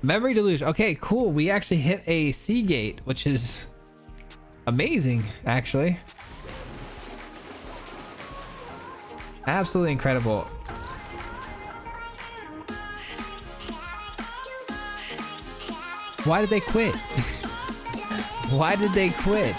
Memory deluge. Okay, cool. We actually hit a C gate, which is amazing, actually. Absolutely incredible. Why did they quit? Why did they quit?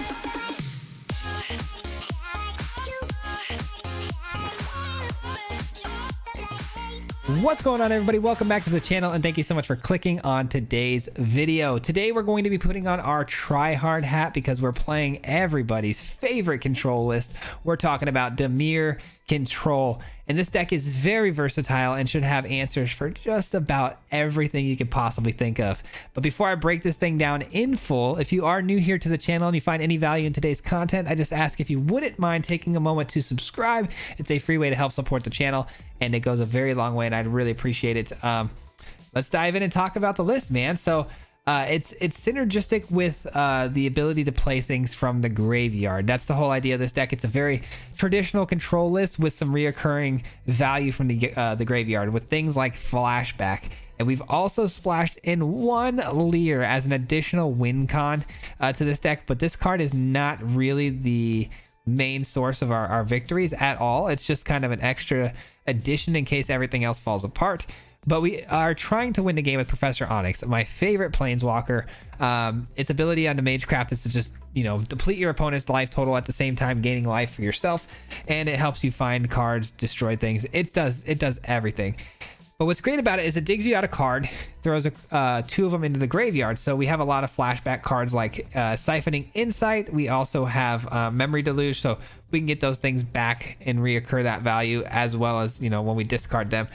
What's going on, everybody? Welcome back to the channel, and thank you so much for clicking on today's video. Today we're going to be putting on our try hard hat because we're playing everybody's favorite control list. We're talking about DIMIR Control, and this deck is very versatile and should have answers for just about everything you could possibly think of. But before I break this thing down in full, if you are new here to the channel and you find any value in today's content, I just ask if you wouldn't mind taking a moment to subscribe. It's a free way to help support the channel, and it goes a very long way, and I'd really appreciate it. Let's dive in and talk about the list, man. So it's synergistic with the ability to play things from the graveyard. That's the whole idea of this deck. It's a very traditional control list with some reoccurring value from the graveyard with things like flashback. And we've also splashed in one Leer as an additional win con to this deck, but this card is not really the main source of our victories at all. It's just kind of an extra addition in case everything else falls apart. But we are trying to win the game with Professor Onyx, my favorite planeswalker. Its ability on the Magecraft is to just, deplete your opponent's life total at the same time gaining life for yourself, and it helps you find cards, destroy things. It does everything. But what's great about it is it digs you out a card, throws two of them into the graveyard. So we have a lot of flashback cards like Siphoning Insight. We also have Memory Deluge, so we can get those things back and reoccur that value, as well as when we discard them.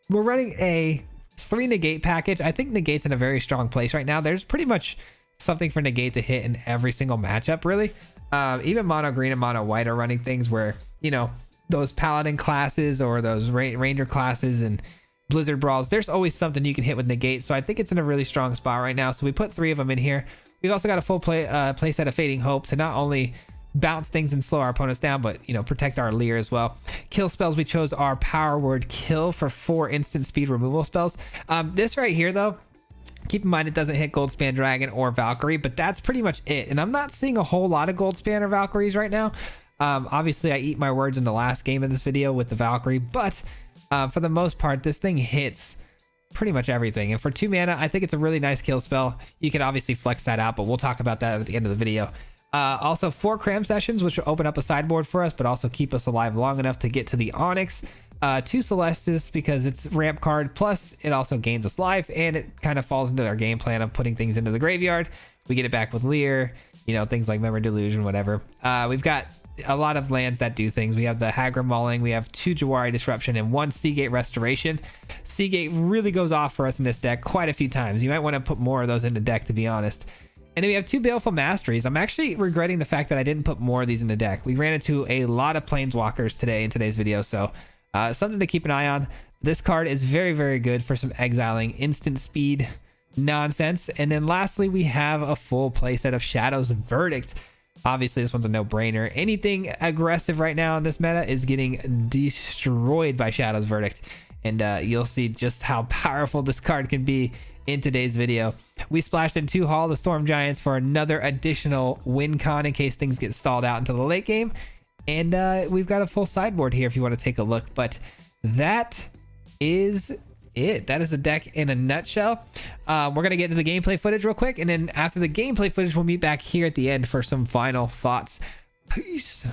We're running a 3 negate package. I think negate's in a very strong place right now. There's pretty much something for negate to hit in every single matchup, really. Even mono green and mono white are running things where those paladin classes or those ranger classes and blizzard brawls, there's always something you can hit with negate. So I think it's in a really strong spot right now. So we put 3 of them in here. We've also got a full play set of Fading Hope to not only bounce things and slow our opponents down, but protect our Leer as well. Kill spells, we chose our Power Word Kill for 4 instant speed removal spells. This right here, though, keep in mind it doesn't hit Goldspan Dragon or Valkyrie, but that's pretty much it. And I'm not seeing a whole lot of Goldspan or Valkyries right now. Obviously I eat my words in the last game of this video with the Valkyrie, but for the most part this thing hits pretty much everything. And for 2 mana, I think it's a really nice kill spell. You can obviously flex that out, but we'll talk about that at the end of the video. Also 4 cram sessions, which will open up a sideboard for us, but also keep us alive long enough to get to the Onyx. 2 Celestis because it's ramp card, plus it also gains us life, and it kind of falls into our game plan of putting things into the graveyard. We get it back with Leer, things like Memory Delusion, whatever. We've got a lot of lands that do things. We have the Hagra Mauling, we have 2 Jawari Disruption, and 1 Seagate Restoration. Seagate really goes off for us in this deck quite a few times. You might want to put more of those in the deck, to be honest. And then we have 2 Baleful Masteries. I'm actually regretting the fact that I didn't put more of these in the deck. We ran into a lot of Planeswalkers today in today's video, so something to keep an eye on. This card is very, very good for some exiling instant speed nonsense. And then lastly, we have a full playset of Shadow's Verdict. Obviously, this one's a no-brainer. Anything aggressive right now in this meta is getting destroyed by Shadow's Verdict. And you'll see just how powerful this card can be in today's video. We splashed in 2 Hall of the Storm Giants for another additional win con in case things get stalled out into the late game. And we've got a full sideboard here if you want to take a look. But that is it. That is the deck in a nutshell. We're going to get into the gameplay footage real quick. And then after the gameplay footage, we'll meet back here at the end for some final thoughts. Peace.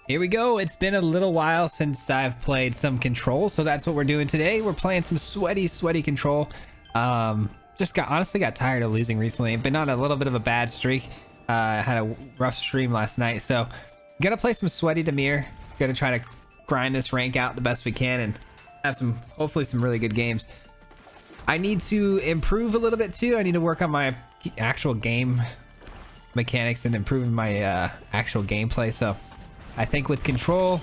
Here we go. It's been a little while since I've played some control. So that's what we're doing today. We're playing some sweaty control. Honestly got tired of losing recently. I've been on a little bit of a bad streak. Had a rough stream last night, so gonna play some sweaty DIMIR. Gonna try to grind this rank out the best we can and have hopefully some really good games. I need to improve a little bit too. I need to work on my actual game mechanics and improving my actual gameplay. So I think with control,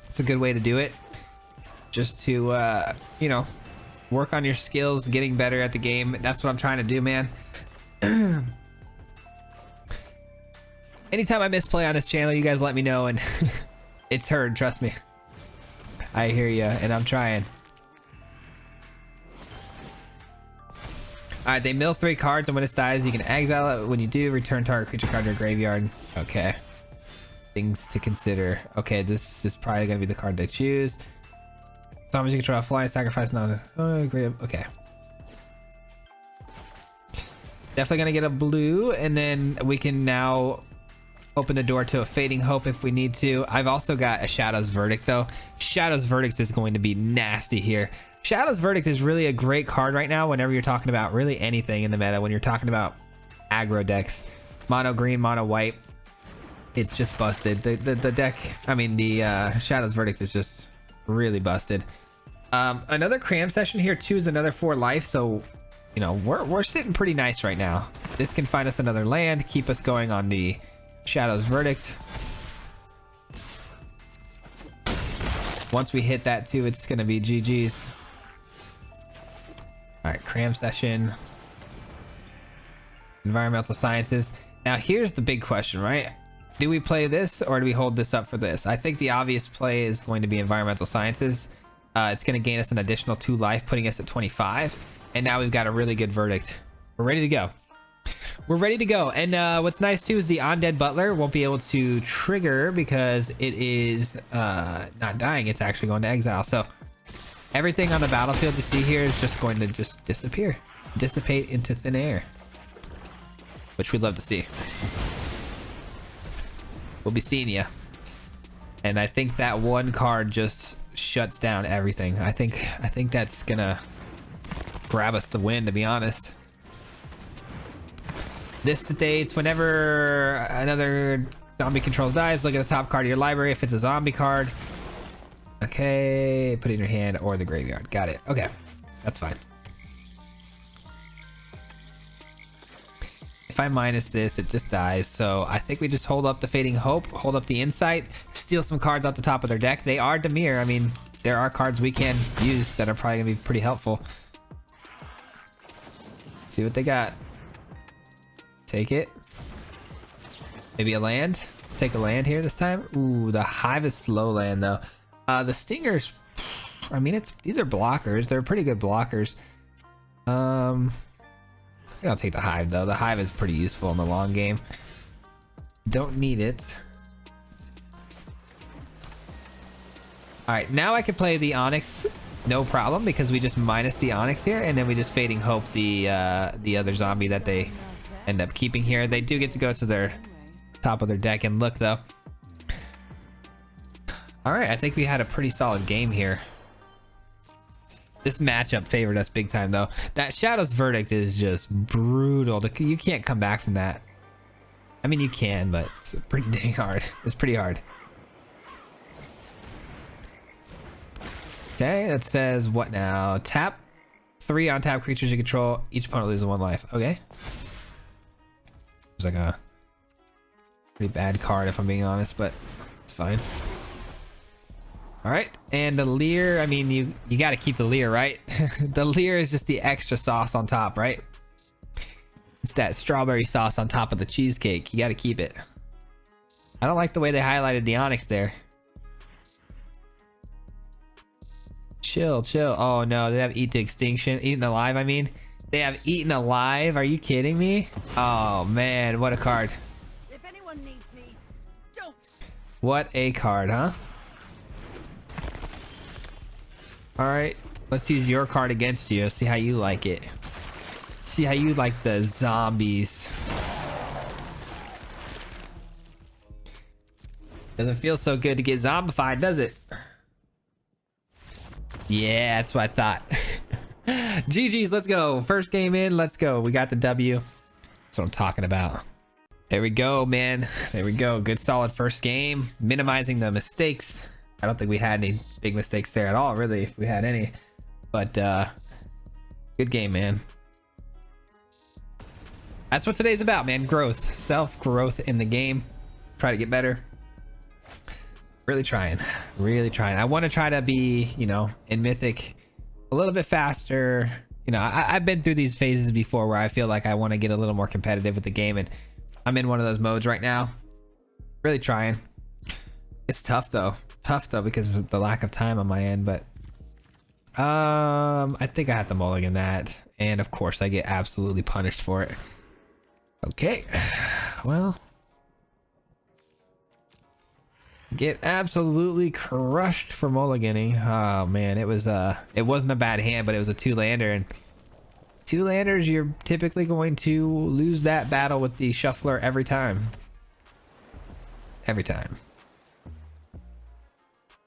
it's a good way to do it. Just to work on your skills, getting better at the game. That's what I'm trying to do, man. Anytime I misplay on this channel, you guys let me know, and it's heard, trust me. I hear you, and I'm trying. All right, they mill 3 cards, and when it dies, you can exile it. When you do, return target creature card to your graveyard. Okay. Things to consider. Okay, this is probably gonna be the card they choose. Zombies you control, flying, sacrifice, no. Oh, great. Okay. Definitely gonna get a blue, and then we can now open the door to a Fading Hope if we need to. I've also got a Shadow's Verdict though. Shadow's Verdict is going to be nasty here. Shadow's Verdict is really a great card right now whenever you're talking about really anything in the meta. When you're talking about aggro decks, mono green, mono white, it's just busted. The deck, I mean the Shadow's Verdict is just really busted. Another cram session here too is another 4 life, so you know we're sitting pretty nice right now. This can find us another land, keep us going on the Shadow's Verdict. Once we hit that too, it's gonna be GG's. All right, cram session, environmental sciences. Now here's the big question, right? Do we play this or do we hold this up for this? I think the obvious play is going to be environmental sciences. It's going to gain us an additional 2 life, putting us at 25, and now we've got a really good verdict. We're ready to go. We're ready to go. And what's nice too is the Undead Butler won't be able to trigger because it is not dying. It's actually going to exile. So everything on the battlefield you see here is just going to just disappear, dissipate into thin air, which we'd love to see. We'll be seeing ya. And I think that one card just shuts down everything. I think that's gonna grab us the win, to be honest. This states whenever another zombie controls dies, look at the top card of your library. If it's a zombie card, okay, put it in your hand or the graveyard. Got it. Okay, that's fine. If I minus this, it just dies. So I think we just hold up the Fading Hope, hold up the Insight, steal some cards off the top of their deck. They are DIMIR. I mean, there are cards we can use that are probably gonna be pretty helpful. See what they got. Take it. Maybe a land. Let's take a land here this time. Ooh, the Hive is slow land though. The Stingers, I mean, these are blockers. They're pretty good blockers. I think I'll take the Hive though. The Hive is pretty useful in the long game. Don't need it. All right, now I can play the Onyx, no problem, because we just minus the Onyx here, and then we just Fading Hope the other zombie that they end up keeping here. They do get to go to their top of their deck and look though. All right, I think we had a pretty solid game here. This matchup favored us big time though. That Shadow's Verdict is just brutal. You can't come back from that. I mean, you can, but it's pretty dang hard. It's pretty hard. Okay, that says what now? Tap 3 on-tap creatures you control. Each opponent loses 1 life. Okay. It's like a pretty bad card if I'm being honest, but it's fine. All right, and the Leer, I mean, you got to keep the Leer, right? The Leer is just the extra sauce on top, right? It's that strawberry sauce on top of the cheesecake. You got to keep it. I don't like the way they highlighted the Onyx there. Chill, chill. Oh no, they have Eat to Extinction. Eaten Alive, I mean. They have Eaten Alive. Are you kidding me? Oh man, what a card. If anyone needs me, don't. What a card, huh? All right, let's use your card against you. See how you like it. See how you like the zombies. Doesn't feel so good to get zombified, does it? Yeah, that's what I thought. GG's, let's go. First game in, let's go. We got the W. That's what I'm talking about. There we go, man. There we go. Good solid first game. Minimizing the mistakes. I don't think we had any big mistakes there at all, really, if we had any. But good game, man. That's what today's about, man. Growth. Self-growth in the game. Try to get better. Really trying. Really trying. I want to try to be, you know, in Mythic a little bit faster. You know, I've been through these phases before where I feel like I want to get a little more competitive with the game, and I'm in one of those modes right now. Really trying. It's tough though. Tough though because of the lack of time on my end, but I think I have to mulligan that. And of course I get absolutely punished for it. Okay, well, get absolutely crushed for mulliganing. Oh man, it wasn't a bad hand, but it was a 2-lander, and 2-landers, you're typically going to lose that battle with the shuffler every time. Every time.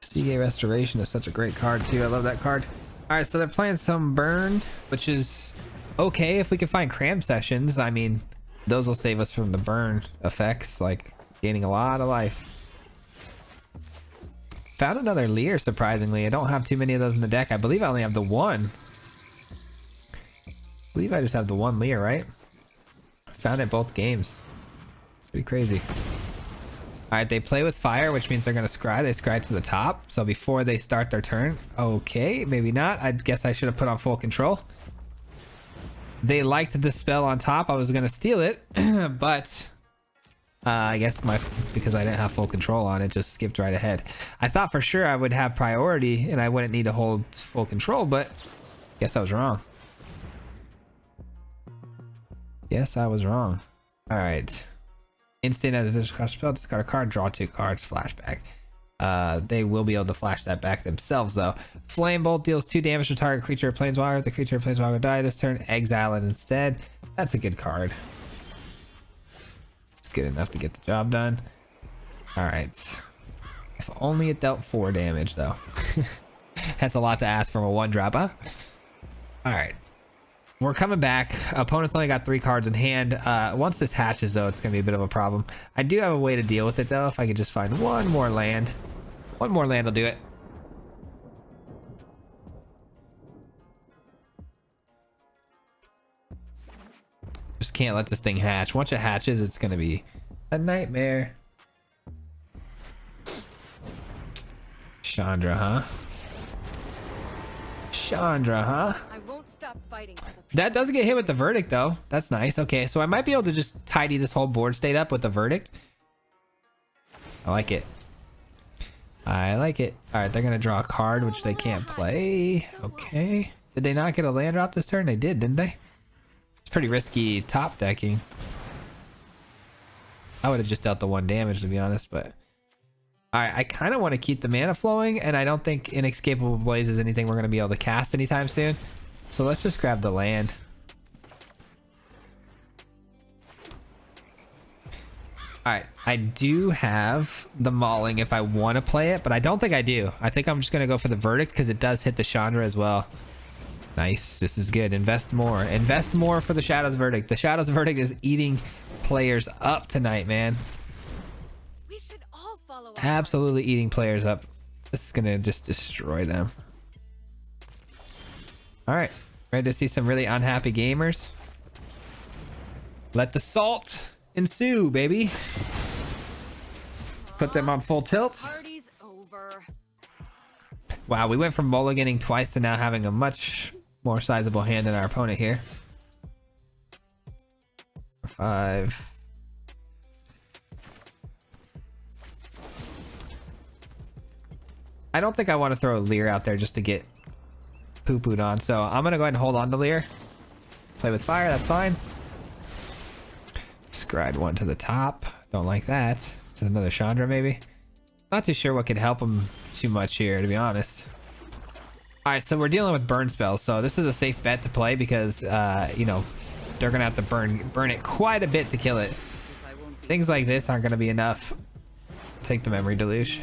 Seagate Restoration is such a great card too. I love that card. All right, so they're playing some Burned, which is okay if we can find cram sessions. I mean, those will save us from the burn effects, like gaining a lot of life. Found another Leer, surprisingly. I don't have too many of those in the deck. I believe I only have the one. I believe I just have the one Leer, right? Found it both games. Pretty crazy. All right, they play with fire, which means they're going to scry. They scry to the top. So before they start their turn, okay, maybe not. I guess I should have put on full control. They liked the spell on top. I was going to steal it, but I guess because I didn't have full control on it, just skipped right ahead. I thought for sure I would have priority and I wouldn't need to hold full control, but guess I was wrong. Yes, I was wrong. All right. Instant as this spell, discard a card, draw 2 cards, flashback. They will be able to flash that back themselves though. Flame Bolt deals 2 damage to target creature or planeswalker. The creature or planeswalker die this turn, exile it instead. That's a good card. It's good enough to get the job done. All right. If only it dealt 4 damage though. That's a lot to ask from a 1-drop, huh? All right. We're coming back. Opponents only got 3 cards in hand. Once this hatches though, it's gonna be a bit of a problem. I do have a way to deal with it though. If I could just find one more land. One more land will do it. Just can't let this thing hatch. Once it hatches, it's gonna be a nightmare. Chandra, huh? Chandra, huh? I won't stop fighting. That does get hit with the verdict though. That's nice. Okay, so I might be able to just tidy this whole board state up with the verdict. I like it. I like it. All right, they're gonna draw a card, which they can't play. Okay. Did they not get a land drop this turn? They did, didn't they? It's pretty risky top decking. I would have just dealt the 1 damage to be honest, but all right, I kind of want to keep the mana flowing, and I don't think Inescapable Blaze is anything we're going to be able to cast anytime soon. So let's just grab the land. All right, I do have the Mauling if I want to play it, but I don't think I do. I think I'm just going to go for the Verdict because it does hit the Chandra as well. Nice, this is good. Invest more. Invest more for the Shadow's Verdict. The Shadow's Verdict is eating players up tonight, man. We should all follow Absolutely eating players up. This is going to just destroy them. All right, ready to see some really unhappy gamers? Let the salt ensue, baby. Put them on full tilt. Party's over. Wow, we went from mulliganing twice to now having a much more sizable hand than our opponent here. 5. I don't think I want to throw a Leer out there just to get poo-pooed on, so I'm gonna go ahead and hold on to Leer. Play with fire, that's fine. Scribe 1 to the top. Don't like that. It's another Chandra maybe. Not too sure what could help him too much here, to be honest. All right, so we're dealing with burn spells, so this is a safe bet to play because you know, they're gonna have to burn it quite a bit to kill it. Things like this aren't gonna be enough. Take the memory deluge.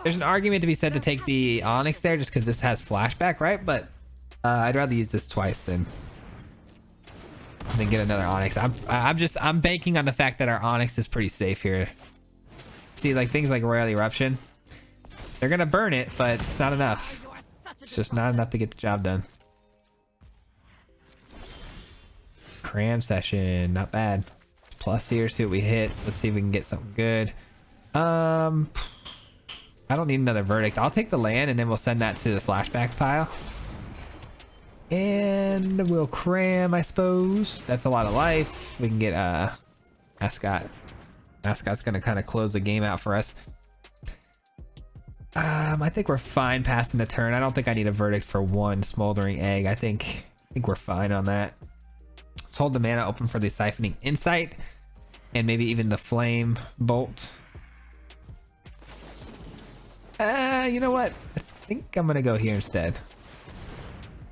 There's an argument to be said to take the Onyx there just because this has flashback, right? But I'd rather use this twice than get another Onyx. I'm banking on the fact that our Onyx is pretty safe here. See, like things like Royal Eruption, they're gonna burn it, but it's not enough. It's just not enough to get the job done. Cram session, not bad. Plus here, see what we hit. Let's see if we can get something good. I don't need another Verdict. I'll take the land and then we'll send that to the flashback pile. And we'll cram, I suppose. That's a lot of life. We can get Ascot. Ascot's gonna kind of close the game out for us. I think we're fine passing the turn. I don't think I need a verdict for one smoldering egg. I think we're fine on that. Let's hold the mana open for the siphoning insight and maybe even the flame bolt. You know what? I think I'm gonna go here instead.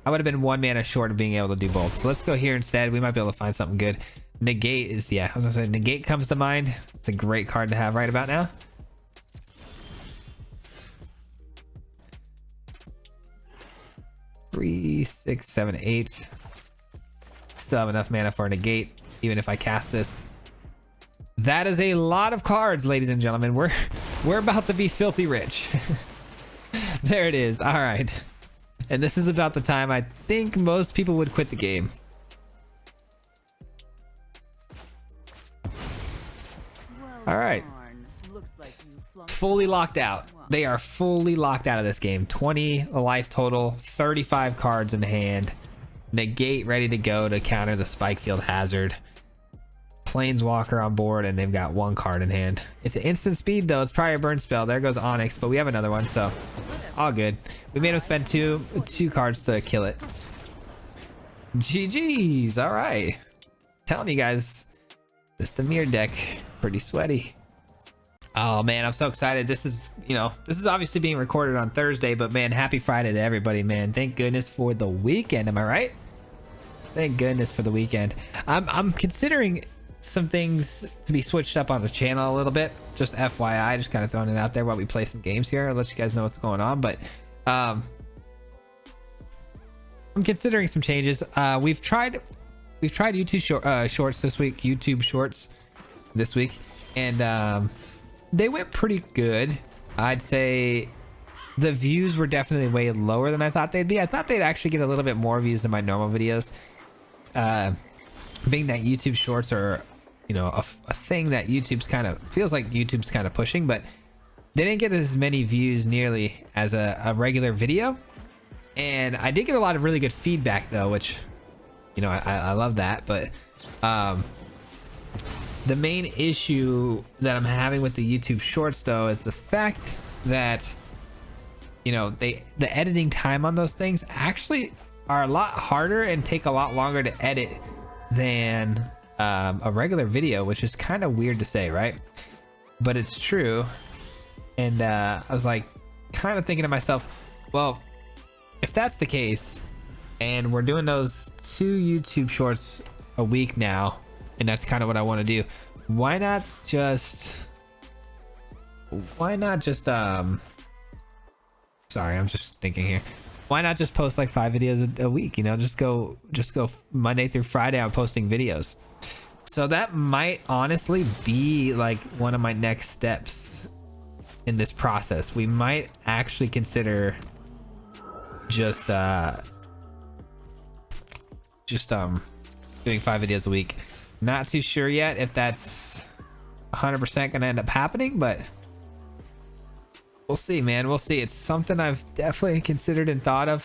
I would have been 1 mana short of being able to do both. So let's go here instead. We might be able to find something good. Negate is, yeah, I was gonna say negate comes to mind. It's a great card to have right about now. Three, 6, 7, 8. Still have enough mana for a negate, even if I cast this. That is a lot of cards, ladies and gentlemen. We're about to be filthy rich. There it is. All right. And this is about the time I think most people would quit the game. All right. Fully locked out. They are fully locked out of this game. 20 life total, 35 cards in hand. Negate ready to go to counter the Spikefield Hazard. Planeswalker on board, and they've got 1 card in hand. It's an instant speed though. It's probably a burn spell. There goes Onyx, but we have another one, so all good. We made him spend two cards to kill it. GG's. All right. Telling you guys, this DIMIR deck, pretty sweaty. Oh man, I'm so excited. This is, this is obviously being recorded on Thursday, but man, happy Friday to everybody, man. Thank goodness for the weekend. Am I right? Thank goodness for the weekend. I'm considering some things to be switched up on the channel a little bit. Just FYI, just kind of throwing it out there while we play some games here. I'll let you guys know what's going on, but I'm considering some changes. We've tried YouTube shorts this week, YouTube shorts this week, and they went pretty good. I'd say the views were definitely way lower than I thought they'd be. I thought they'd actually get a little bit more views than my normal videos. Being that YouTube shorts are, a thing that YouTube's kind of feels like YouTube's kind of pushing, but they didn't get as many views nearly as a regular video. And I did get a lot of really good feedback though, which, I love that. But the main issue that I'm having with the YouTube shorts though is the fact that, the editing time on those things actually are a lot harder and take a lot longer to edit than a regular video, which is kind of weird to say, right? But it's true. And I was like kind of thinking to myself, well, if that's the case and we're doing those 2 YouTube shorts a week now, and that's kind of what I want to do, why not just sorry, I'm just thinking here. Why not just post like 5 videos a week? Just go Monday through Friday. I'm posting videos. So that might honestly be like one of my next steps in this process. We might actually consider just doing 5 videos a week. Not too sure yet if that's 100% gonna end up happening, but we'll see, man. We'll see. It's something I've definitely considered and thought of.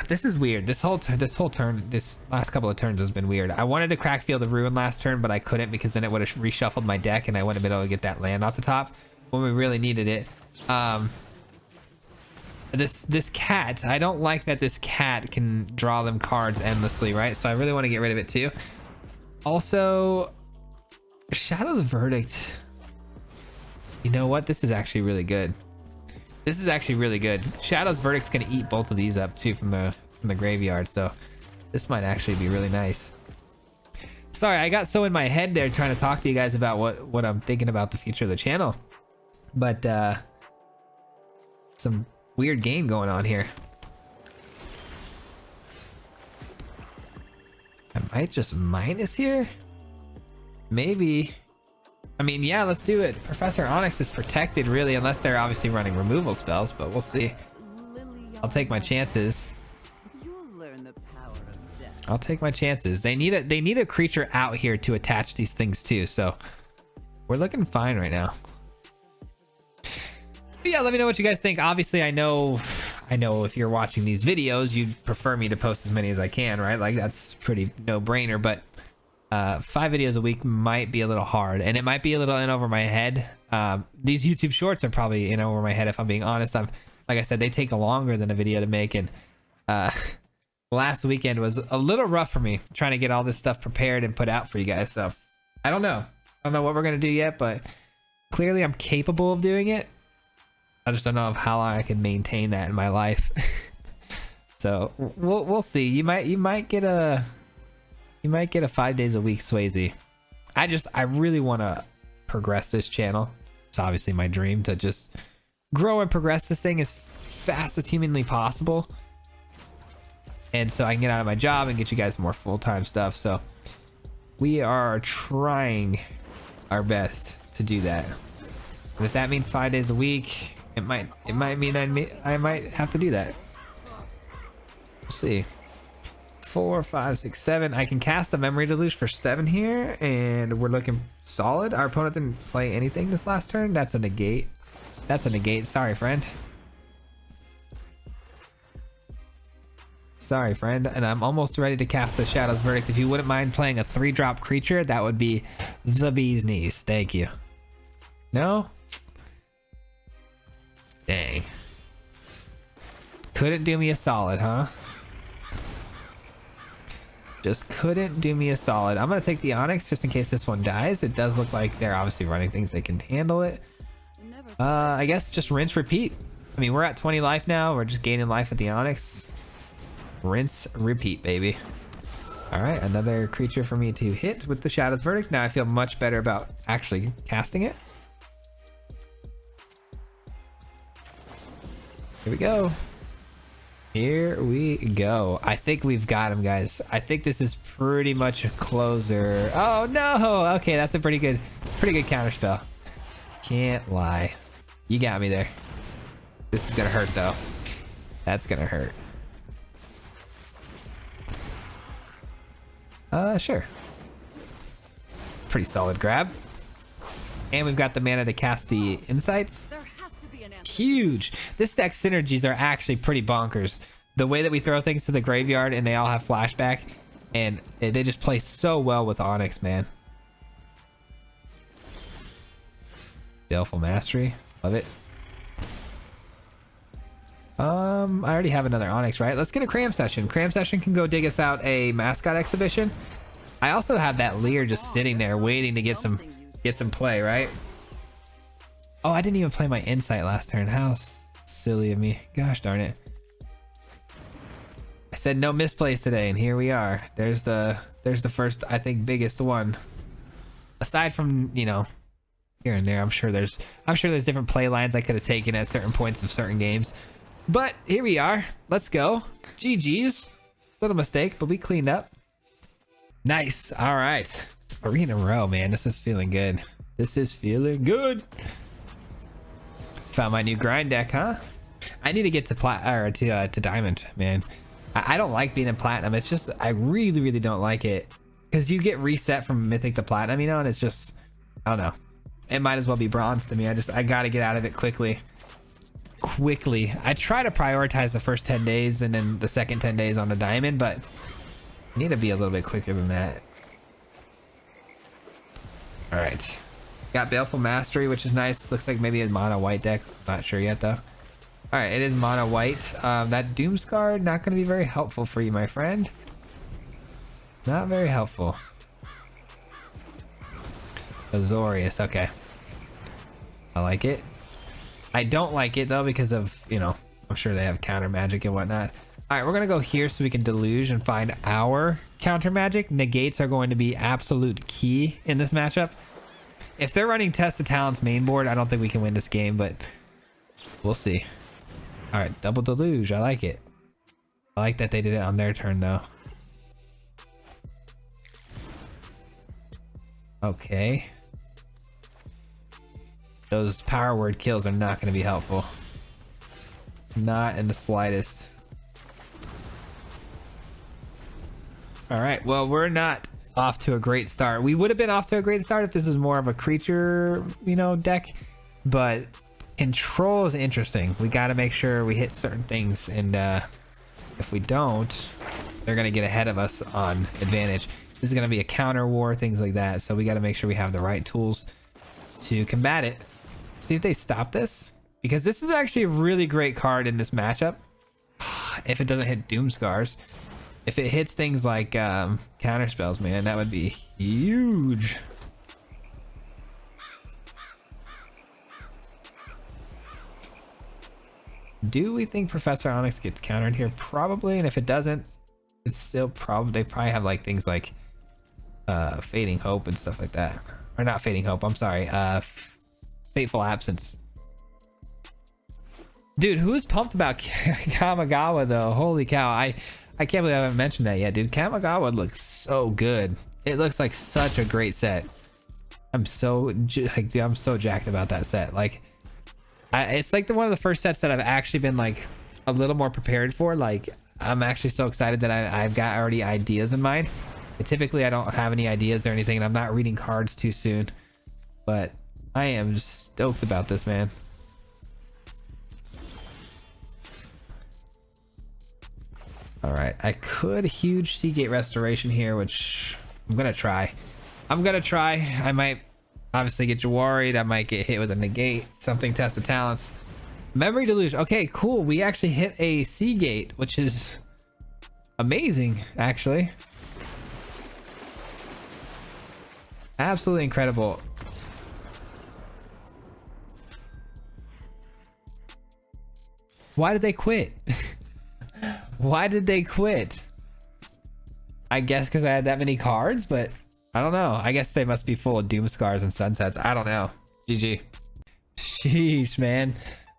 This is weird. This whole turn, this last couple of turns has been weird. I wanted to crack Field of Ruin last turn, but I couldn't because then it would have reshuffled my deck and I wouldn't have been able to get that land off the top when we really needed it. This cat, I don't like that this cat can draw them cards endlessly, right? So I really want to get rid of it too. Also, Shadow's Verdict. You know what? This is actually really good. This is actually really good. Shadow's Verdict's gonna eat both of these up too from the graveyard, so this might actually be really nice. Sorry, I got so in my head there trying to talk to you guys about what I'm thinking about the future of the channel, but some weird game going on here. I might just minus here, maybe. I mean, yeah, let's do it. Professor Onyx is protected, really, unless they're obviously running removal spells, but we'll see. I'll take my chances. I'll take my chances. They need a creature out here to attach these things to, so we're looking fine right now. But yeah, let me know what you guys think. Obviously, I know if you're watching these videos, you'd prefer me to post as many as I can, right? Like, that's pretty no-brainer, but 5 videos a week might be a little hard, and it might be a little in over my head. These YouTube shorts are probably in over my head, if I'm being honest. Like I said, they take longer than a video to make, and last weekend was a little rough for me trying to get all this stuff prepared and put out for you guys. So I don't know what we're gonna do yet, but clearly I'm capable of doing it. I just don't know of how long I can maintain that in my life. So we'll see. You might get a 5 days a week Swayze. I really want to progress this channel. It's obviously my dream to just grow and progress this thing as fast as humanly possible, and so I can get out of my job and get you guys more full-time stuff. So we are trying our best to do that, and if that means 5 days a week, it might mean I might have to do that. We'll see. 4, 5, 6, 7. I can cast a memory deluge for 7 here, and we're looking solid. Our opponent didn't play anything this last turn. That's a negate. That's a negate. Sorry, friend. Sorry, friend. And I'm almost ready to cast the Shadow's Verdict. If you wouldn't mind playing a 3-drop creature, that would be the bee's knees. Thank you. No? Dang. Couldn't do me a solid, huh? Just couldn't do me a solid. I'm going to take the Onyx just in case this one dies. It does look like they're obviously running things that can handle it. I guess just rinse, repeat. I mean, we're at 20 life now. We're just gaining life with the Onyx. Rinse, repeat, baby. All right, another creature for me to hit with the Shadow's Verdict. Now I feel much better about actually casting it. Here we go. Here we go. I think we've got him, guys. I think this is pretty much a closer. Oh no! Okay, that's a pretty good counter spell. Can't lie. You got me there. This is gonna hurt though. That's gonna hurt. Sure. Pretty solid grab. And we've got the mana to cast the Insights. Huge. This deck's synergies are actually pretty bonkers. The way that we throw things to the graveyard and they all have flashback, and they just play so well with Onyx, man. Baleful Mastery. Love it. I already have another Onyx, right? Let's get a Cram Session. Cram Session can go dig us out a Mascot Exhibition. I also have that Leer just sitting there waiting to get some play, right? Oh, I didn't even play my Insight last turn. How silly of me. Gosh darn it. I said no misplays today, and here we are. There's the first, I think, biggest one. Aside from, you know, here and there, I'm sure there's different play lines I could have taken at certain points of certain games. But here we are. Let's go. GG's. Little mistake, but we cleaned up. Nice. All right. 3 in a row, man. This is feeling good. This is feeling good. Found my new grind deck, huh? I need to get to to diamond, man. I don't like being in platinum. It's just I really don't like it because you get reset from mythic to platinum, you know, and it's just I don't know. It might as well be bronze to me. I gotta get out of it quickly. I try to prioritize the first 10 days and then the second 10 days on the diamond, but I need to be a little bit quicker than that. All right. Got Baleful Mastery, which is nice. Looks like maybe a mono white deck. Not sure yet though. All right, it is mono white. That Doomscar not going to be very helpful for you, my friend. Not very helpful. Azorius, okay. I like it. I don't like it though because of, you know, I'm sure they have counter magic and whatnot. All right, we're gonna go here so we can deluge and find our counter magic. Negates are going to be absolute key in this matchup. If they're running Test of Talents main board, I don't think we can win this game, but we'll see. All right, double deluge. I like it. I like that they did it on their turn, though. Okay. Those power word kills are not going to be helpful. Not in the slightest. All right, well, we're not off to a great start. We would have been off to a great start if this is more of a creature, you know, deck, but control is interesting. We got to make sure we hit certain things, and if we don't, they're gonna get ahead of us on advantage. This is going to be a counter war, things like that. So we got to make sure we have the right tools to combat it. See if they stop this, because this is actually a really great card in this matchup. If it doesn't hit Doom Scars, if it hits things like counter spells, man, that would be huge. Do we think Professor Onyx gets countered here? Probably. And if it doesn't, it's still probably, they probably have like things like Fading Hope and stuff like that. Or not Fading Hope, I'm sorry. Fateful Absence. Dude, who's pumped about Kamigawa though? Holy cow. I can't believe I haven't mentioned that yet, dude. Kamigawa looks so good. It looks like such a great set. I'm so like, dude, I'm so jacked about that set. Like, it's like one of the first sets that I've actually been like a little more prepared for. Like, I'm actually so excited that I've got already ideas in mind. But typically I don't have any ideas or anything, and I'm not reading cards too soon. But I am stoked about this, man. All right, I could huge Seagate Restoration here, which I'm gonna try. I might obviously get you worried. I might get hit with a negate, something, test of talents. Memory Deluge. Okay, cool. We actually hit a Seagate, which is amazing, actually. Absolutely incredible. Why did they quit? Why did they quit? I guess because I had that many cards, but I don't know. I guess they must be full of Doom Scars and Sunsets. I don't know. GG. Sheesh, man.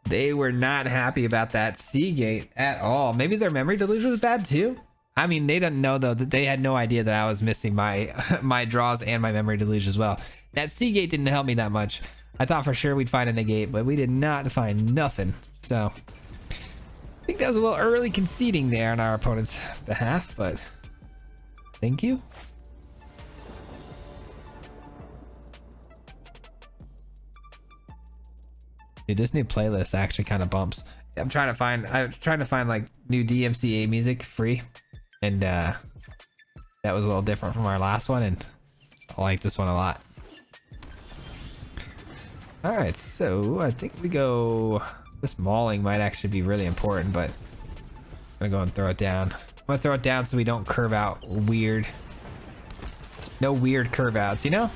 They were not happy about that Seagate at all. Maybe their Memory Deluge was bad too. I mean, they didn't know though, that they had no idea that I was missing my my draws and my Memory Deluge as well. That Seagate didn't help me that much. I thought for sure we'd find a negate, but we did not find nothing. So I think that was a little early conceding there on our opponent's behalf, but thank you. Dude, this new playlist actually kind of bumps. I'm trying to find like new DMCA music free, and that was a little different from our last one, and I like this one a lot. All right, so I think we go. This mauling might actually be really important, but I'm gonna go and throw it down. I'm gonna throw it down so we don't curve out weird. No weird curve outs, you know?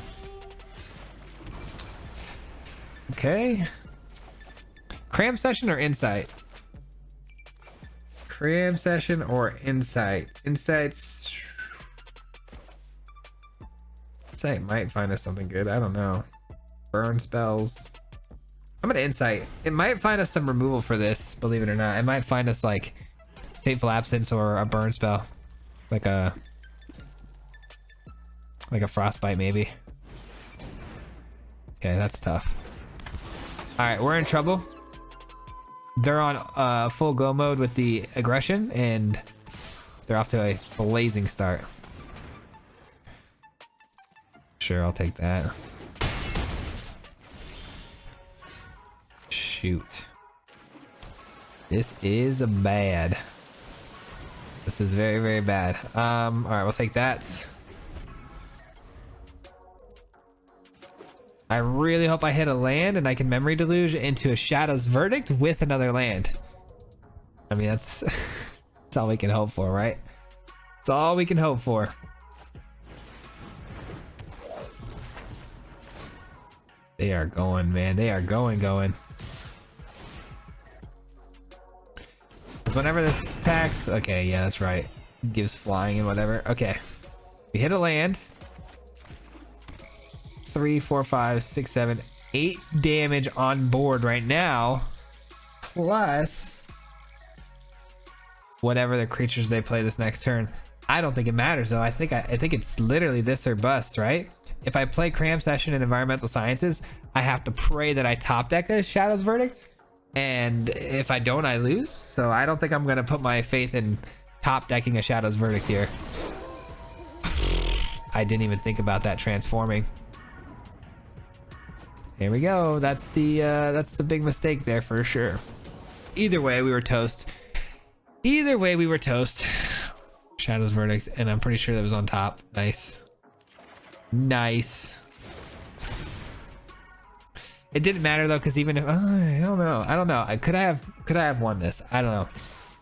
Okay. Cram Session or Insight? Cram Session or Insight? Insight might find us something good. I don't know. Burn spells. I'm gonna Insight. It might find us some removal for this, believe it or not. It might find us like Fateful Absence or a burn spell. Like a Frostbite maybe. Okay, that's tough. Alright, we're in trouble. They're on full go mode with the aggression, and they're off to a blazing start. Sure, I'll take that. Shoot. This is bad. This is very, very bad. All right, we'll take that. I really hope I hit a land and I can Memory Deluge into a Shadow's Verdict with another land. I mean, that's that's all we can hope for, right? That's all we can hope for. They are going, man. They are going. Because whenever this attacks, okay, yeah, that's right. It gives flying and whatever. Okay, we hit a land. 3, 4, 5, 6, 7, 8 damage on board right now, plus whatever the creatures they play this next turn. I don't think it matters though. I think it's literally this or bust, right? If I play Cram Session in Environmental Sciences, I have to pray that I top deck a Shadow's Verdict, and if I don't, I lose. So I don't think I'm gonna put my faith in top decking a Shadow's Verdict here. I didn't even think about that transforming. Here we go. That's the big mistake there for sure. Either way, we were toast. Shadow's Verdict, and I'm pretty sure that was on top. Nice. Nice. It didn't matter though, because even if I don't know, could I have won this? I don't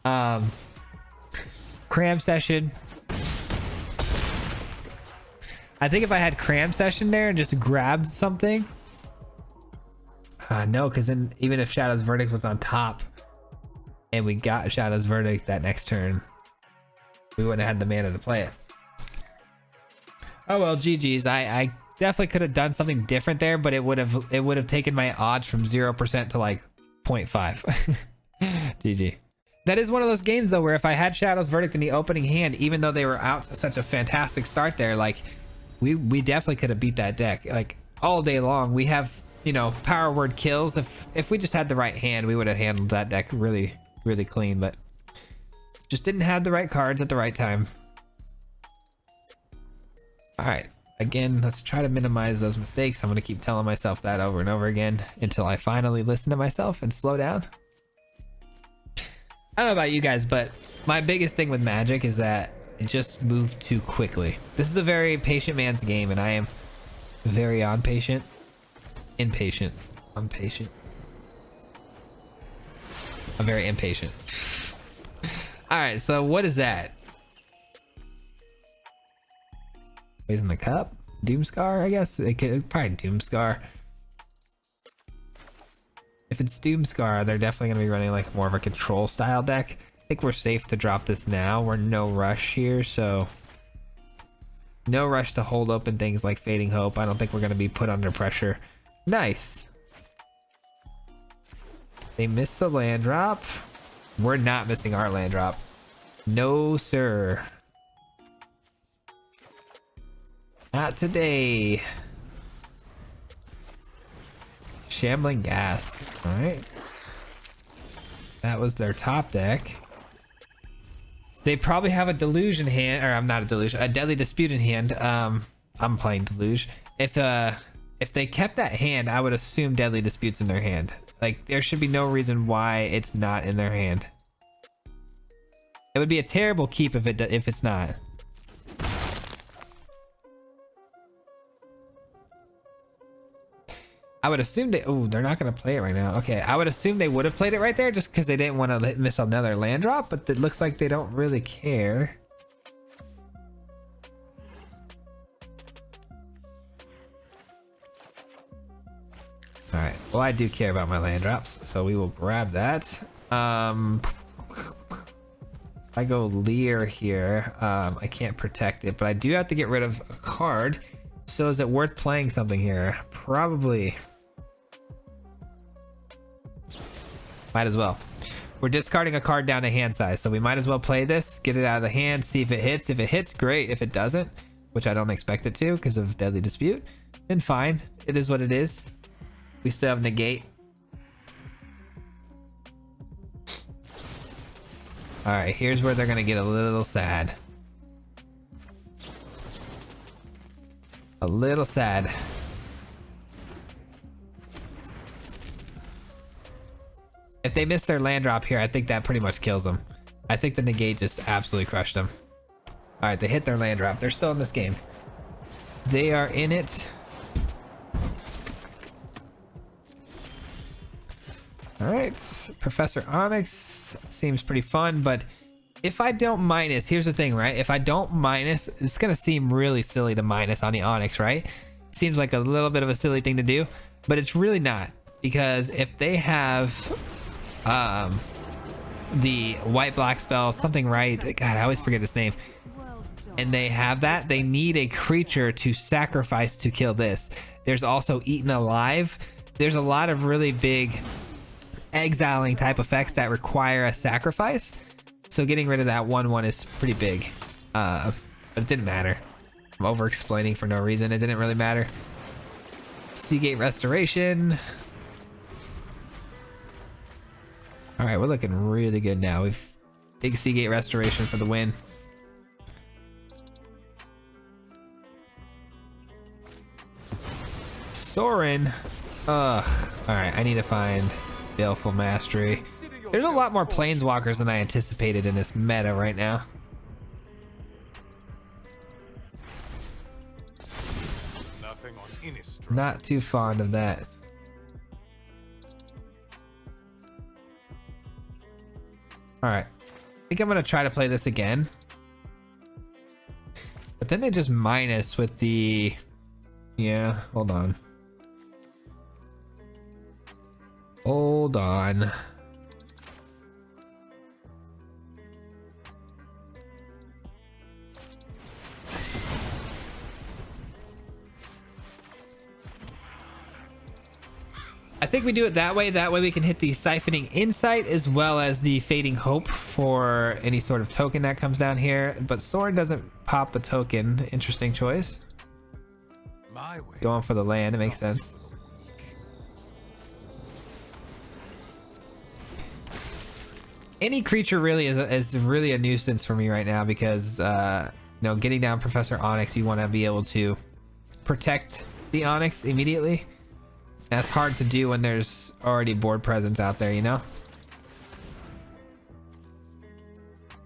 know. Cram session. I think if I had cram session there and just grabbed something. No, because then even if Shadow's Verdict was on top and we got Shadow's Verdict that next turn, we wouldn't have had the mana to play it. Oh well, GG's. I definitely could have done something different there, but it would have taken my odds from 0% to like 0.5. GG. That is one of those games though where if I had Shadow's Verdict in the opening hand, even though they were out to such a fantastic start there, like we definitely could have beat that deck like all day long. We have, you know, power word kills. If we just had the right hand, we would have handled that deck really clean, but just didn't have the right cards at the right time. All right, again, let's try to minimize those mistakes. I'm going to keep telling myself that over and over again until I finally listen to myself and slow down. I don't know about you guys, but my biggest thing with Magic is that it just moved too quickly. This is a very patient man's game, and I am very impatient. I'm very impatient. All right, so what is that? Poison the Cup? Doomscar, I guess? It could probably Doomscar. If it's Doomscar, they're definitely going to be running like more of a control style deck. I think we're safe to drop this now. We're no rush here, so no rush to hold open things like Fading Hope. I don't think we're going to be put under pressure. Nice. They missed the land drop. We're not missing our land drop. No, sir. Not today. Shambling Gas. All right. That was their top deck. They probably have a Delusion hand, or I'm not a Delusion, a Deadly Dispute in hand. I'm playing Deluge. If they kept that hand, I would assume Deadly Dispute's in their hand. Like, there should be no reason why it's not in their hand. It would be a terrible keep if it's not. I would assume they... Oh, they're not going to play it right now. Okay, I would assume they would have played it right there just because they didn't want to miss another land drop, but it looks like they don't really care. All right, well, I do care about my land drops, so we will grab that. If I go Leer here, I can't protect it, but I do have to get rid of a card. So is it worth playing something here? Probably. Might as well. We're discarding a card down to hand size, so we might as well play this, get it out of the hand, see if it hits. If it hits, great. If it doesn't, which I don't expect it to because of Deadly Dispute, then fine. It is what it is. We still have negate. All right, here's where they're gonna get a little sad. A little sad. If they miss their land drop here, I think that pretty much kills them. I think the negate just absolutely crushed them. All right, they hit their land drop. They're still in this game. They are in it. All right, Professor Onyx seems pretty fun, but if I don't minus, here's the thing, right? If I don't minus, it's gonna seem really silly to minus on the Onyx, right? Seems like a little bit of a silly thing to do, but it's really not, because if they have the white-black spell, something, right? God, I always forget his name. And they have that, they need a creature to sacrifice to kill this. There's also Eaten Alive. There's a lot of really big exiling type effects that require a sacrifice. So getting rid of that 1/1 is pretty big. But it didn't matter. I'm over explaining for no reason. It didn't really matter. Seagate Restoration. All right, we're looking really good now. We've big Seagate Restoration for the win. Sorin. Ugh. All right, I need to find Baleful Mastery. There's a lot more Planeswalkers than I anticipated in this meta right now. Not too fond of that. All right, I think I'm gonna try to play this again, but then they just minus with the, yeah, hold on. I think we do it that way. That way we can hit the Siphoning Insight as well as the Fading Hope for any sort of token that comes down here. But Soren doesn't pop a token. Interesting choice. Going for the land, it makes sense. Any creature really is really a nuisance for me right now because you know, getting down Professor Onyx, you want to be able to protect the Onyx immediately. That's hard to do when there's already board presence out there, you know?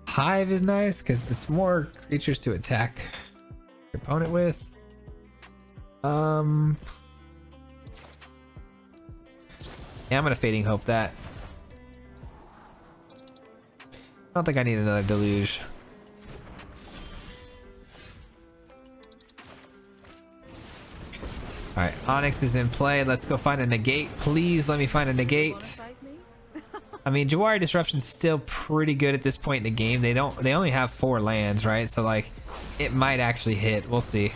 Hive is nice because it's more creatures to attack your opponent with. Yeah, I'm gonna Fading Hope that. I don't think I need another Deluge. All right, Onyx is in play. Let's go find a negate. Please let me find a negate. I mean, Jawari Disruption's still pretty good at this point in the game. They only have 4 lands, right? So like, it might actually hit. We'll see.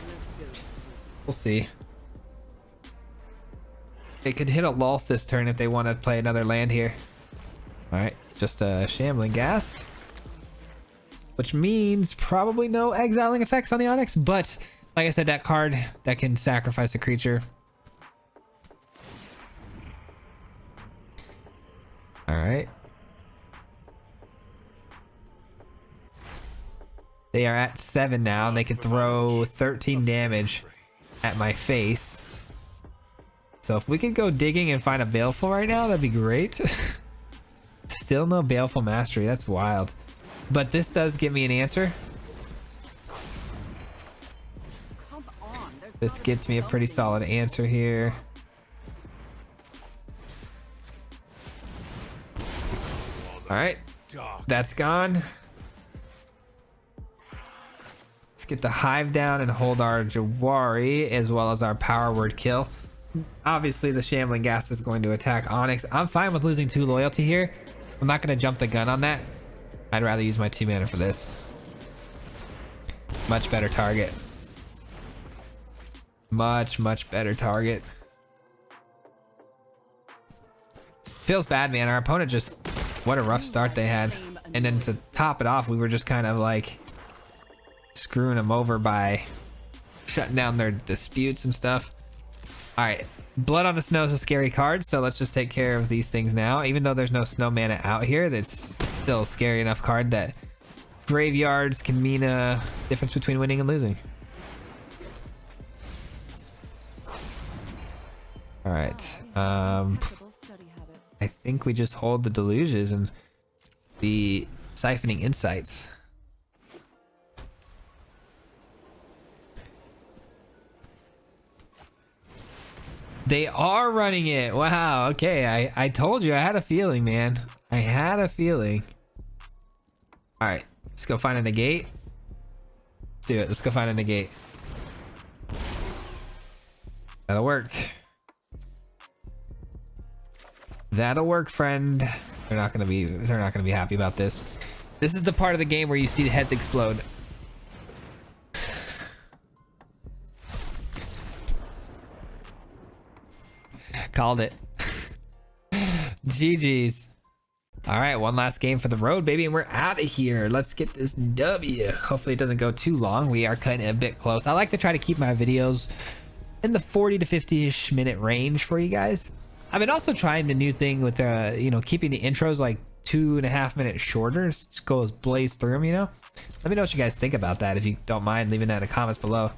We'll see. They could hit a Lolth this turn if they want to play another land here. All right, just a Shambling Ghast, which means probably no exiling effects on the Onyx, but like I said, that card that can sacrifice a creature. All right. They are at 7 now, and they can throw 13 damage at my face. So if we could go digging and find a Baleful right now, that'd be great. Still no Baleful Mastery. That's wild. But this does give me an answer. This gets me a pretty solid answer here. All right, that's gone. Let's get the Hive down and hold our Jawari as well as our Power Word kill. Obviously, the Shambling Ghast is going to attack Onyx. I'm fine with losing 2 loyalty here. I'm not going to jump the gun on that. I'd rather use my 2 mana for this. Much better target. Much better target. Feels bad, man. Our opponent just, what a rough start they had. And then to top it off, we were just kind of like screwing them over by shutting down their disputes and stuff. All right, Blood on the Snow is a scary card, so let's just take care of these things now. Even though there's no snow mana out here, that's still a scary enough card that graveyards can mean a difference between winning and losing. All right, I think we just hold the Deluges and the Siphoning Insights. They are running it. Wow. Okay. I told you. I had a feeling, man. I had a feeling. All right. Let's go find a negate. Let's do it. Let's go find a negate. That'll work. That'll work, friend. They're not gonna be happy about this. This is the part of the game where you see the heads explode. Called it. GG's. All right, one last game for the road, baby, and we're out of here. Let's get this W. Hopefully it doesn't go too long. We are cutting it a bit close. I like to try to keep my videos in the 40 to 50-ish minute range for you guys. I've been also trying the new thing with you know, keeping the intros like 2.5 minutes shorter. Just go blaze through them, you know. Let me know what you guys think about that. If you don't mind leaving that in the comments below,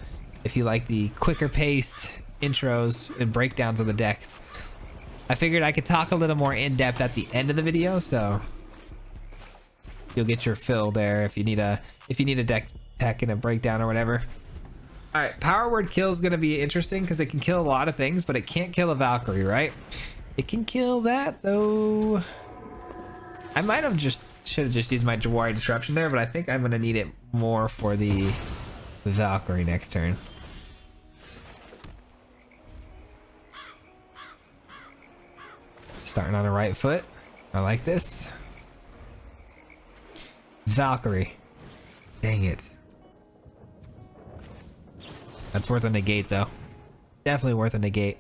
if you like the quicker paced intros and breakdowns of the decks. I figured I could talk a little more in depth at the end of the video, so you'll get your fill there if you need a deck tech and a breakdown or whatever. All right, power word kill is going to be interesting because it can kill a lot of things, but it can't kill a Valkyrie, right? It can kill that though. I might have should have just used my Jawari disruption there, but I think I'm going to need it more for the Valkyrie next turn. Starting on the right foot. I like this. Valkyrie. Dang it. That's worth a negate though. Definitely worth a negate.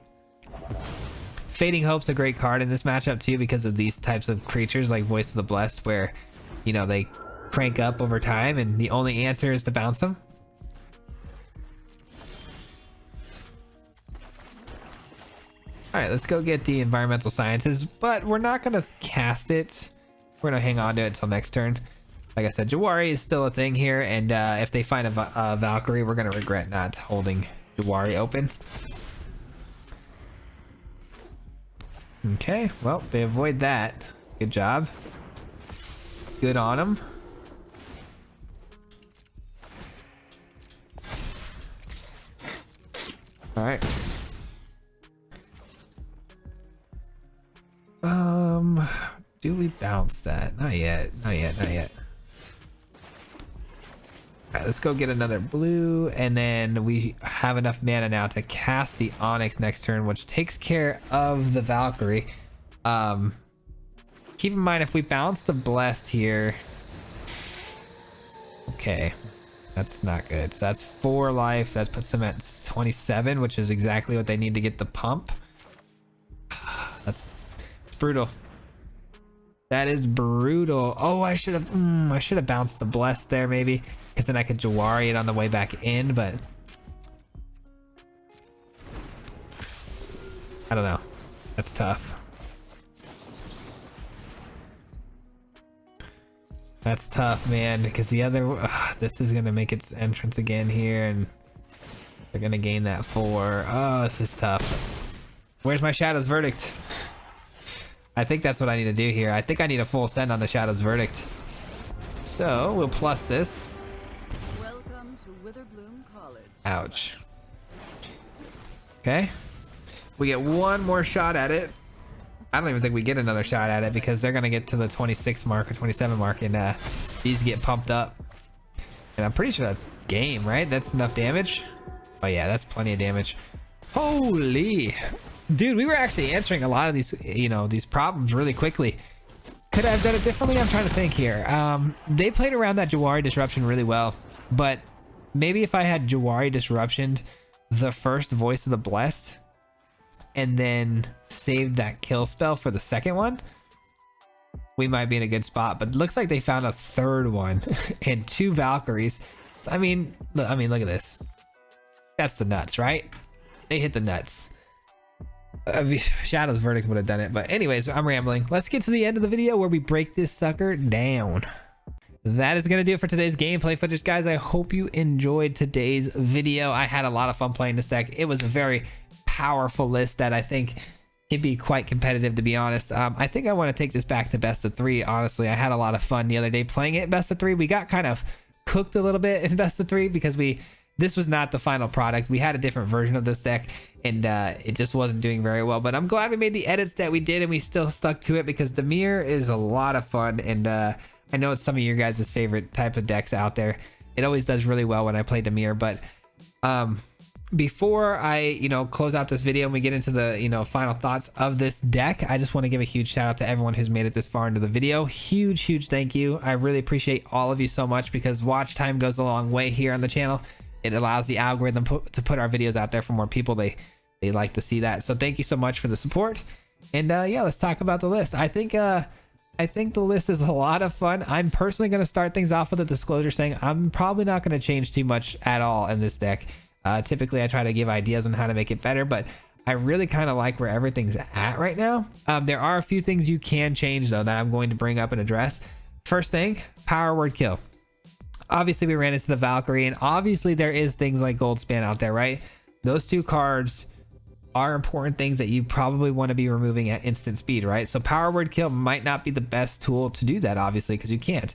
Fading Hope's a great card in this matchup too because of these types of creatures like Voice of the Blessed where, you know, they crank up over time and the only answer is to bounce them. Alright, let's go get the Environmental Sciences, but we're not going to cast it. We're going to hang on to it until next turn. Like I said, Jawari is still a thing here, and if they find a Valkyrie, we're going to regret not holding Jawari open. Okay, well, they avoid that. Good job. Good on them. Alright. Do we bounce that? Not yet. Not yet. Not yet. Alright, let's go get another blue, and then we have enough mana now to cast the Onyx next turn, which takes care of the Valkyrie. Keep in mind, if we bounce the Blessed here... Okay. That's not good. So that's 4 life. That puts them at 27, which is exactly what they need to get the pump. It's brutal. That is brutal. Oh, I should have bounced the Blessed there maybe, because then I could Jawari it on the way back in, but I don't know. That's tough. That's tough, man, because the other this is gonna make its entrance again here, and they're gonna gain that 4. Oh, this is tough. Where's my Shadow's Verdict? I think that's what I need to do here. I think I need a full send on the Shadow's Verdict. So we'll plus this. Welcome to Witherbloom College. Ouch. Okay. We get one more shot at it. I don't even think we get another shot at it because they're gonna get to the 26 mark or 27 mark, and these get pumped up. And I'm pretty sure that's game, right? That's enough damage. Oh yeah, that's plenty of damage. Holy. Dude, we were actually answering a lot of these, you know, these problems really quickly. Could I have done it differently? I'm trying to think here. They played around that Jawari disruption really well, but maybe if I had Jawari disruptioned the first Voice of the Blessed and then saved that kill spell for the second one, we might be in a good spot. But it looks like they found a third one and 2 Valkyries. I mean, look at this. That's the nuts, right? They hit the nuts. Shadow's Verdict would have done it, but anyways, I'm rambling. Let's get to the end of the video where we break this sucker down. That is gonna do it for today's gameplay footage, guys. I hope you enjoyed today's video. I had a lot of fun playing this deck. It was a very powerful list that I think can be quite competitive, to be honest. I think I want to take this back to best of 3. Honestly, I had a lot of fun the other day playing it best of 3. We got kind of cooked a little bit in best of 3 because this was not the final product. We had a different version of this deck, and it just wasn't doing very well. But I'm glad we made the edits that we did, and we still stuck to it because DIMIR is a lot of fun, and I know it's some of your guys' favorite type of decks out there. It always does really well when I play DIMIR. But before I, close out this video and we get into the, final thoughts of this deck, I just want to give a huge shout out to everyone who's made it this far into the video. Huge thank you. I really appreciate all of you so much because watch time goes a long way here on the channel. It allows the algorithm to put our videos out there for more people. They like to see that. So thank you so much for the support. And yeah, let's talk about the list. I think the list is a lot of fun. I'm personally going to start things off with a disclosure saying I'm probably not going to change too much at all in this deck. Typically, I try to give ideas on how to make it better, but I really kind of like where everything's at right now. There are a few things you can change, though, that I'm going to bring up and address. First thing, power word kill. Obviously, we ran into the Valkyrie, and obviously there is things like Goldspan out there, right? Those 2 cards are important things that you probably want to be removing at instant speed, right? So power word kill might not be the best tool to do that, obviously, because you can't.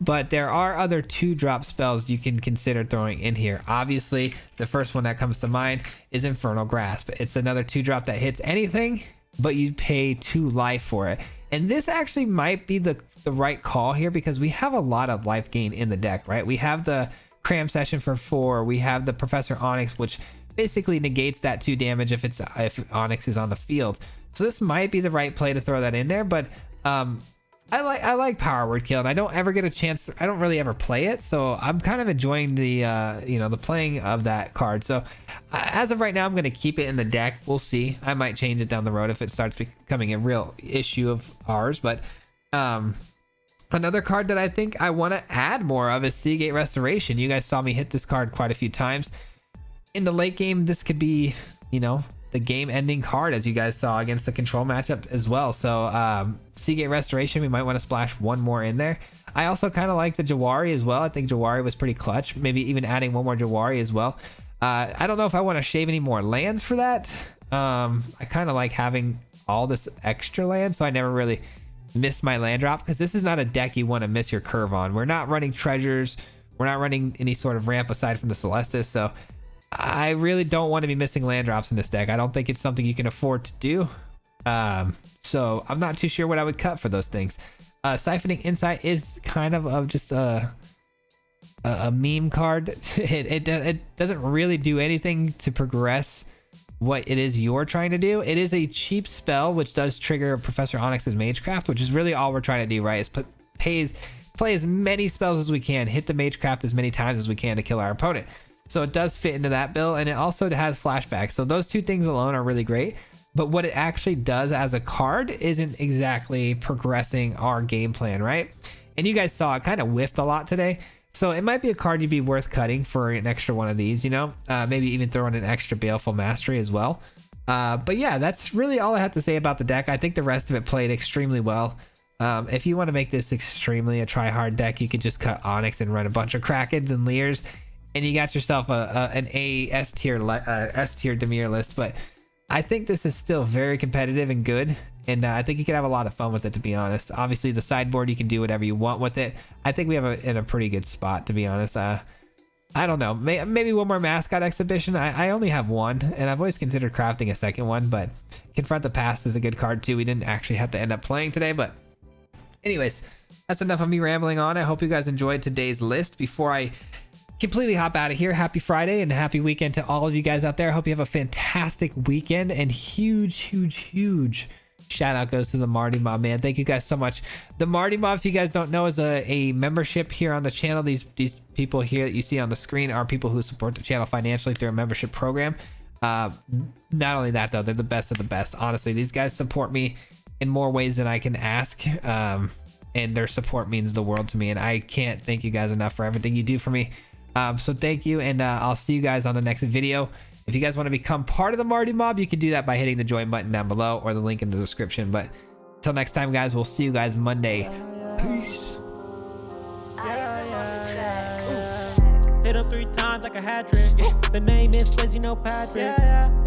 but there are other 2-drop spells you can consider throwing in here. Obviously, the first one that comes to mind is Infernal Grasp. It's another 2-drop that hits anything, but you pay 2 life for it. And this actually might be the right call here because we have a lot of life gain in the deck, right? We have the Cram Session for 4. We have the Professor Onyx, which basically negates that 2 damage if Onyx is on the field. So this might be the right play to throw that in there, but I like Power Word Kill, and I don't ever get a chance. I don't really ever play it, so I'm kind of enjoying the the playing of that card. So as of right now, I'm going to keep it in the deck. We'll see. I might change it down the road if it starts becoming a real issue of ours. But another card that I think I want to add more of is Seagate Restoration. You guys saw me hit this card quite a few times in the late game. This could be, the game-ending card, as you guys saw against the control matchup as well. So Seagate Restoration, we might want to splash one more in there. I also kind of like the Jawari as well. I think Jawari was pretty clutch. Maybe even adding one more Jawari as well. I don't know if I want to shave any more lands for that. I kind of like having all this extra land, so I never really miss my land drop, because this is not a deck you want to miss your curve on. We're not running treasures. We're not running any sort of ramp aside from the Celestis, so I really don't want to be missing land drops in this deck. I don't think it's something you can afford to do. So I'm not too sure what I would cut for those things. Siphoning Insight is kind of just a meme card. It doesn't really do anything to progress what it is you're trying to do. It is a cheap spell which does trigger Professor Onyx's Magecraft, which is really all we're trying to do, right? Is play as many spells as we can, hit the Magecraft as many times as we can to kill our opponent. So it does fit into that bill, and it also has flashback. So those 2 things alone are really great. But what it actually does as a card isn't exactly progressing our game plan, right? And you guys saw it kind of whiffed a lot today. So it might be a card you'd be worth cutting for an extra one of these, maybe even throw in an extra Baleful Mastery as well. But yeah, that's really all I have to say about the deck. I think the rest of it played extremely well. If you want to make this extremely a try-hard deck, you could just cut Onyx and run a bunch of Krakens and Leers, and you got yourself an S tier DIMIR list. But I think this is still very competitive and good, and I think you can have a lot of fun with it, to be honest. Obviously, the sideboard, you can do whatever you want with it. I think we have in a pretty good spot, to be honest. I don't know, maybe one more mascot exhibition. I only have one, and I've always considered crafting a second one, but Confront the Past is a good card too. We didn't actually have to end up playing today, but anyways, that's enough of me rambling on. I hope you guys enjoyed today's list. Before I completely hop out of here, happy Friday and happy weekend to all of you guys out there. I hope you have a fantastic weekend, and huge shout out goes to the Marty Mob, man. Thank you guys so much. The Marty Mob, if you guys don't know, is a membership here on the channel. These people here that you see on the screen are people who support the channel financially through a membership program. Not only that though, they're the best of the best. Honestly, these guys support me in more ways than I can ask, and their support means the world to me, and I can't thank you guys enough for everything you do for me. So thank you, and I'll see you guys on the next video. If you guys want to become part of the Marty Mob, you can do that by hitting the join button down below or the link in the description. But until next time, guys, we'll see you guys Monday. Peace. Hit him 3 times like a hat trick. The name is Swayze, no Patrick.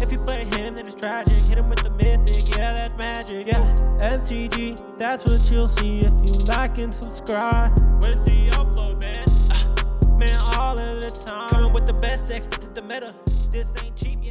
If you play him, then it's tragic. Hit him with the mythic, yeah, that's magic. MTG, that's what you'll see if you like and subscribe. Where's the upload, man? Man, all of the time. Coming with the best decks, this is the meta. This ain't cheap.